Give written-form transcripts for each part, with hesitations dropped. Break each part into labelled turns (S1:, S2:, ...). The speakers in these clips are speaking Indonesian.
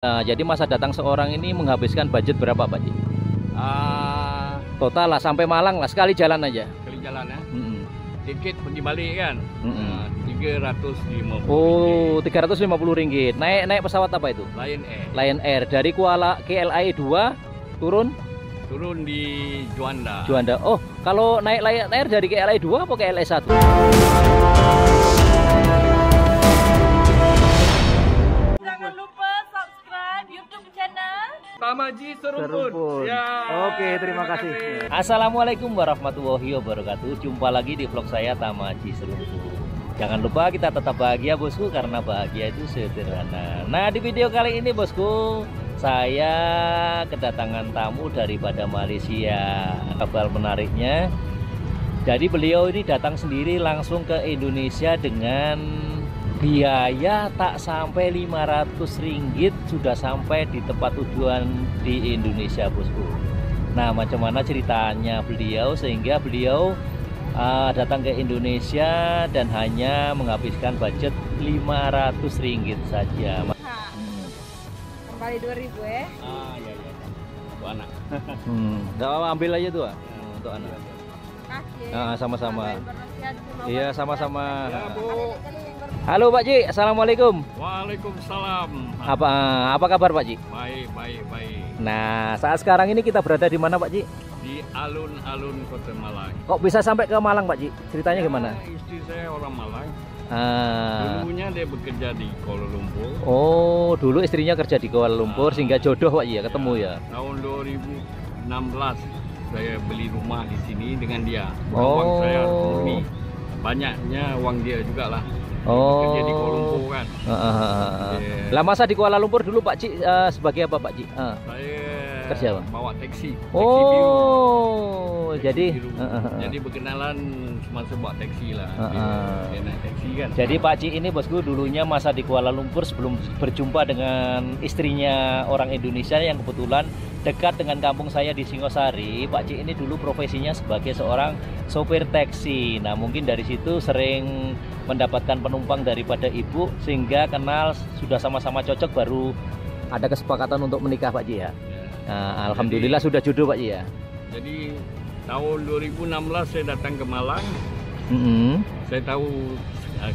S1: Nah, jadi masa datang seorang ini menghabiskan budget berapa, Pak Ji? Total lah sampai Malang lah, sekali jalan aja.
S2: Sekali jalan ya.
S1: Mm-mm.
S2: Tiket pergi balik kan.
S1: Mm-mm.
S2: 350.
S1: Oh, 350 ringgit. Naik pesawat apa itu?
S2: Lion Air.
S1: Lion Air dari Kuala KLIA 2 turun
S2: Turun di Juanda.
S1: Juanda. Oh, kalau naik Lion Air dari KLIA 2 apa KLIA 1?
S3: Jangan lupa subscribe YouTube channel
S2: Tamaji
S1: Serumpun.
S2: Serumpun. Ya.
S1: Oke, terima kasih. Assalamualaikum warahmatullahi wabarakatuh. Jumpa lagi di vlog saya Tamaji Serumpun. Jangan lupa kita tetap bahagia bosku, karena bahagia itu sederhana. Nah, di video kali ini bosku, saya kedatangan tamu daripada Malaysia. Kabar menariknya, jadi beliau ini datang sendiri langsung ke Indonesia dengan biaya tak sampai 500 ringgit sudah sampai di tempat tujuan di Indonesia bosku. Nah, macam mana ceritanya beliau sehingga beliau datang ke Indonesia dan hanya menghabiskan budget 500 ringgit saja.
S3: kembali 2000 ya.
S2: Iya. Bu anak.
S1: Nggak apa-apa, ambil aja tuh untuk anak.
S3: Kasih.
S1: Sama-sama.
S3: Bersiap,
S1: Iya, sama-sama.
S2: Ya, Bu.
S1: Halo Pak Ji, assalamualaikum.
S2: Waalaikumsalam.
S1: Apa kabar Pak Ji?
S2: Baik.
S1: Nah, saat sekarang ini kita berada di mana Pak Ji?
S2: Di alun-alun Kota Malang.
S1: Kok bisa sampai ke Malang Pak Ji? Ceritanya gimana?
S2: Istri saya orang Malang.
S1: Ah.
S2: Dulunya dia bekerja di Kuala Lumpur.
S1: Oh, dulu istrinya kerja di Kuala Lumpur sehingga jodoh Pak Ji ya, ketemu ya.
S2: Tahun 2016 saya beli rumah di sini dengan dia.
S1: Oh.
S2: Uang saya murni. Banyaknya uang dia juga lah.
S1: Oh.
S2: Kerja di Kuala Lumpur kan. Yeah.
S1: Lah masa di Kuala Lumpur dulu Pak Ji sebagai apa Pak Ji?
S2: Saya
S1: Kerja apa?
S2: bawa taksi.
S1: Oh,
S2: Taksi
S1: jadi
S2: biru. Jadi berkenalan semasa bawa taksi lah. Dia naik taksi kan.
S1: Jadi Pak Ji ini bosku dulunya masa di Kuala Lumpur sebelum berjumpa dengan istrinya orang Indonesia yang kebetulan dekat dengan kampung saya di Singosari. Pak Ji ini dulu profesinya sebagai seorang sopir taksi. Nah, mungkin dari situ sering mendapatkan penumpang daripada ibu sehingga kenal, sudah sama-sama cocok, baru ada kesepakatan untuk menikah Pak Ji ya. Nah, alhamdulillah sudah jodoh Pak Ji ya.
S2: Jadi tahun 2016 saya datang ke Malang. Saya tahu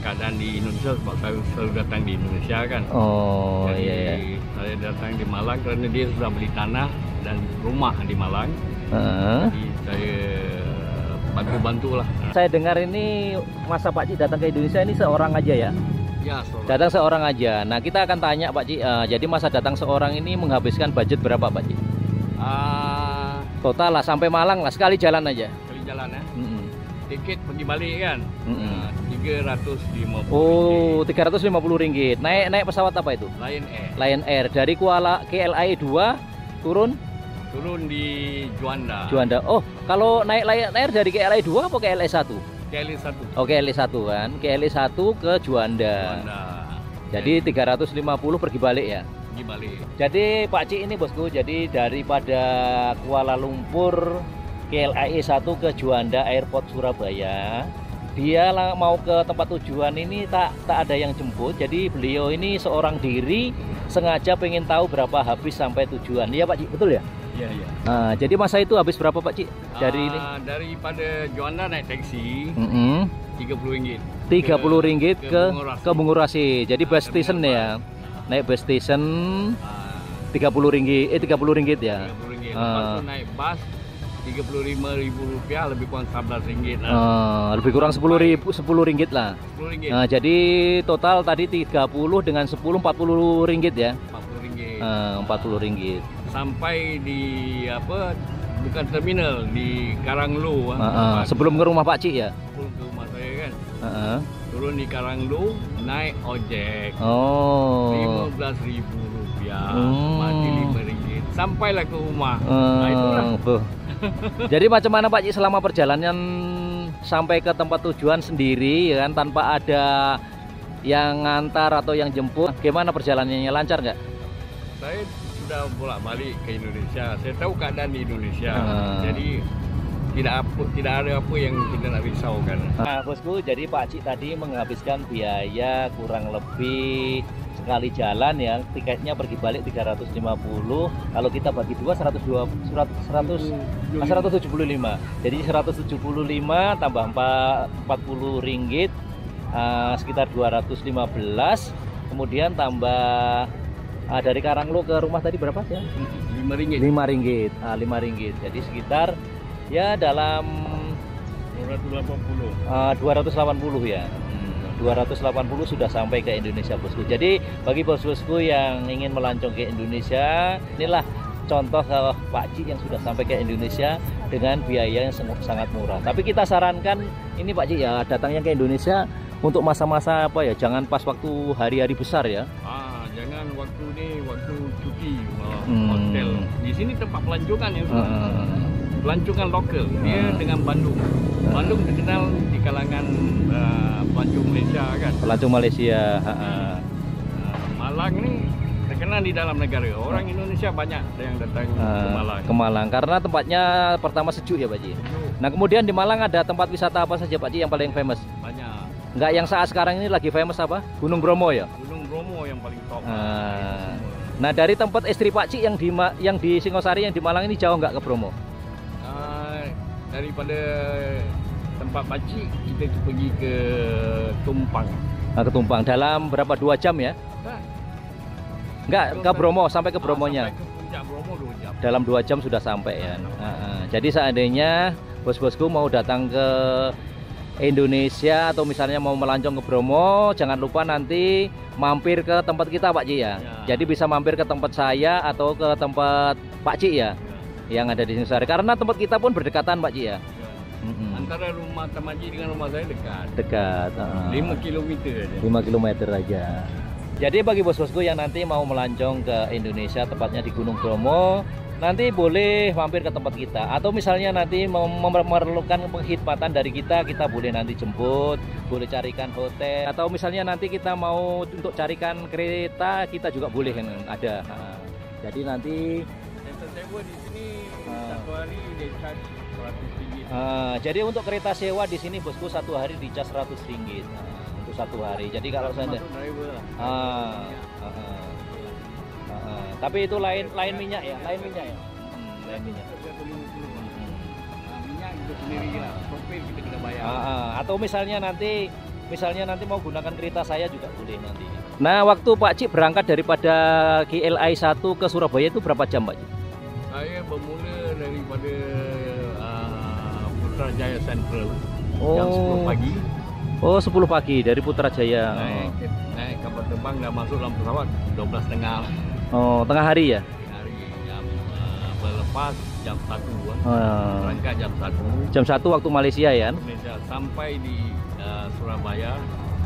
S2: keadaan di Indonesia sebab saya selalu datang di Indonesia kan.
S1: Oh,
S2: jadi
S1: iya.
S2: saya datang di Malang karena dia sudah beli tanah dan rumah di Malang. Jadi saya bantu-bantu lah.
S1: Saya dengar ini masa Pak Ji datang ke Indonesia ini seorang aja ya?
S2: Ya, seorang.
S1: Datang seorang aja. Nah, kita akan tanya Pak Ji, jadi masa datang seorang ini menghabiskan budget berapa Pak Ji? Total lah sampai Malang lah, sekali jalan aja.
S2: Sekali jalan ya. Tiket pergi balik kan. 350.
S1: Oh, 350 ringgit. Naik pesawat apa itu?
S2: Lion Air.
S1: Lion Air dari Kuala KLIA 2 turun
S2: di Juanda.
S1: Juanda. Oh, kalau naik Lion Air dari KLIA 2 apa KLIA 1?
S2: KLIA 1.
S1: Oh, KLIA 1 kan. KLIA 1 ke Juanda. Jadi 350 pergi balik ya.
S2: Pergi balik.
S1: Jadi Pak Ci ini bosku, jadi daripada Kuala Lumpur KLIA 1 ke Juanda Airport Surabaya, dia mau ke tempat tujuan ini tak ada yang jemput. Jadi beliau ini seorang diri sengaja pengen tahu berapa habis sampai tujuan. Iya Pak Ci, betul ya?
S2: Iya.
S1: Nah, jadi masa itu habis berapa Pak Ci? Dari ini?
S2: Daripada Juanda naik taksi 30 ringgit.
S1: 30 ringgit ke Bungurasi. Jadi bus station ya. Naik bus station 30 ringgit ya.
S2: 30 ringgit. Lepas itu naik bus 35.000 rupiah, lebih kurang 11 ringgit lah.
S1: Lebih kurang 10 ringgit lah.
S2: 10 ringgit.
S1: Nah, jadi total tadi 30 dengan 10 40 ringgit ya.
S2: 40 ringgit.
S1: 40 ringgit.
S2: Sampai di bukan terminal, di Karanglo.
S1: Sebelum ke rumah Pak Ci ya.
S2: Sebelum ke rumah saya kan. Turun di Karanglo, naik ojek. 15.000 rupiah, mati 5 ringgit. Sampailah ke rumah. Nah, itulah.
S1: Jadi macam mana Pak Ci selama perjalanan sampai ke tempat tujuan sendiri ya kan, tanpa ada yang ngantar atau yang jemput? Gimana perjalanannya, lancar nggak?
S2: Saya sudah bolak-balik ke Indonesia. Saya tahu keadaan di Indonesia. Jadi tidak ada apa yang kita nak risaukan.
S1: Nah bosku, jadi Pak Cik tadi menghabiskan biaya kurang lebih sekali jalan ya, tiketnya pergi balik 350. Kalau kita bagi dua 175. Jadi 175 tambah 40 ringgit, sekitar 215. Kemudian tambah dari Karanglo ke rumah tadi berapa ya?
S2: 5 ringgit.
S1: 5 ringgit. 5 ringgit. Jadi sekitar ya dalam 280 ya. 280 sudah sampai ke Indonesia bosku. Jadi bagi bos-bosku yang ingin melancong ke Indonesia, inilah contoh Pak Cik yang sudah sampai ke Indonesia dengan biaya yang sangat murah. Tapi kita sarankan ini Pak Cik ya, datangnya ke Indonesia untuk masa-masa apa ya, jangan pas waktu hari-hari besar ya.
S2: Jangan waktu cuti hotel. Di sini tempat pelancongan ya. Pelancongan lokal. Dia dengan Bandung. Bandung terkenal di kalangan pelancong Malaysia kan. Pelancong Malaysia. Malang ni terkenal di dalam negara. Orang Indonesia banyak yang datang ke Malang.
S1: Ke Malang karena tempatnya pertama sejuk ya Pak Ji. Nah kemudian di Malang ada tempat wisata apa saja Pak Ji yang paling famous?
S2: Banyak.
S1: Enggak, yang saat sekarang ini lagi famous apa? Gunung Bromo ya?
S2: Gunung Bromo yang paling top.
S1: Nah dari tempat istri Pak Cik yang di Singosari yang di Malang ini jauh nggak ke Bromo?
S2: Daripada tempat Pak Cik kita pergi ke Tumpang.
S1: Ke Tumpang dalam berapa, 2 jam ya? Enggak, ke Bromo, sampai ke Bromonya.
S2: Sampai ke puncak Bromo 2 jam.
S1: Dalam 2 jam sudah sampai ya. Jadi seandainya bos-bosku mau datang ke Indonesia atau misalnya mau melancong ke Bromo, jangan lupa nanti mampir ke tempat kita Pak Cik ya. Jadi bisa mampir ke tempat saya atau ke tempat Pak Cik ya, yang ada di Singosari. Karena tempat kita pun berdekatan Pak Cik ya.
S2: Antara rumah Tamaji dengan rumah saya dekat. 5 km aja.
S1: 5 km aja. Jadi bagi bos-bosku yang nanti mau melancong ke Indonesia, tepatnya di Gunung Bromo, nanti boleh mampir ke tempat kita. Atau misalnya nanti memerlukan pengkhidmatan dari kita boleh nanti jemput, boleh carikan hotel. Atau misalnya nanti kita mau untuk carikan kereta, kita juga boleh kan, ada. Jadi nanti
S2: sewa di sini satu hari dicas 100 ringgit.
S1: Jadi untuk kereta sewa di sini bosku satu hari dicas 100 ringgit untuk satu hari. Jadi kalau saya tapi itu lain minyak ya, lain minyak.
S2: Minyak itu sendiri lah, sopir kita kena bayar.
S1: Atau misalnya nanti mau gunakan kereta saya juga boleh nanti. Nah waktu Pak Cik berangkat daripada KLI 1 ke Surabaya itu berapa jam Pak Cik?
S2: Saya bermula daripada Putrajaya Central jam 10 pagi.
S1: 10 pagi dari Putrajaya.
S2: Naik kapal terbang dan masuk dalam pesawat 12.30.
S1: Tengah hari ya?
S2: Tengah hari jam berlepas jam 1. Berangkat jam 1.
S1: Jam 1 waktu Malaysia ya?
S2: Malaysia sampai di Surabaya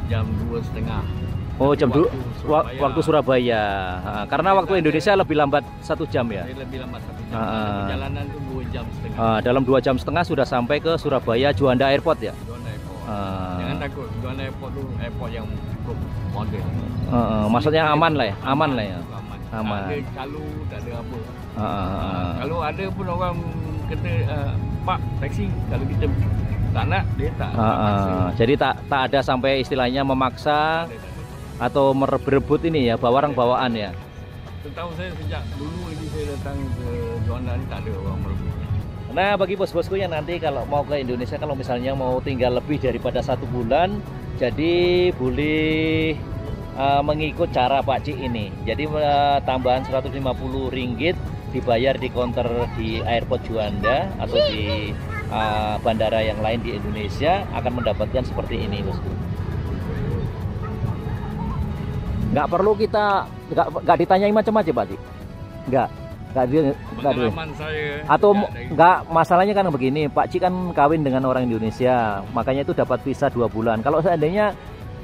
S2: jam 2.30.
S1: Jam 2 waktu Surabaya. Karena waktu Indonesia lebih lambat 1 jam ya.
S2: Lebih lambat 1 jam. Perjalanan itu 2 jam setengah.
S1: Dalam 2 jam setengah sudah sampai ke Surabaya Juanda Airport ya.
S2: Juanda Airport. Jangan takut, Juanda Airport itu airport yang cukup modern.
S1: Maksudnya aman lah ya. Aman.
S2: Tak ada calu, tak ada apa. Kalau ada pun orang kata Pak taksi, kalau kita tak nak dia tak.
S1: Jadi tak ada sampai istilahnya memaksa atau berebut ini ya, barang bawaan ya.
S2: Setahu saya sejak dulu lagi saya datang ke Juanda ini tak ada orang merebut.
S1: Nah bagi bos-bosku yang nanti kalau mau ke Indonesia, kalau misalnya mau tinggal lebih daripada 1 bulan, jadi boleh mengikut cara Pak Cik ini. Jadi tambahan 150 ringgit dibayar di counter di airport Juanda atau di bandara yang lain di Indonesia akan mendapatkan seperti ini bosku. Nggak perlu kita nggak ditanyai macam-macam Pak Cik. Nggak
S2: pengalaman saya
S1: atau nggak, masalahnya kan begini, Pak Cik kan kawin dengan orang Indonesia, makanya itu dapat visa 2 bulan. Kalau seandainya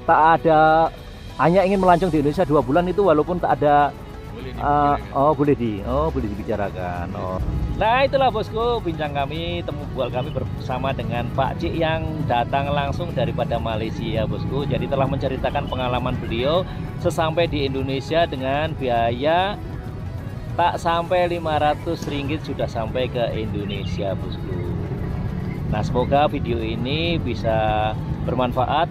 S1: tak ada, hanya ingin melancong di Indonesia 2 bulan itu walaupun tak ada boleh dibicarakan. Nah itulah bosku bincang kami, temu bual kami bersama dengan Pak Cik yang datang langsung daripada Malaysia bosku. Jadi telah menceritakan pengalaman beliau sesampai di Indonesia dengan biaya tak sampai 500 ringgit sudah sampai ke Indonesia bosku. Nah, semoga video ini bisa bermanfaat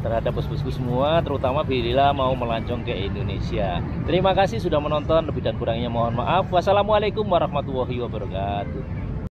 S1: terhadap bos-bosku semua, terutama bila mau melancong ke Indonesia. Terima kasih sudah menonton, lebih dan kurangnya mohon maaf. Wassalamualaikum warahmatullahi wabarakatuh.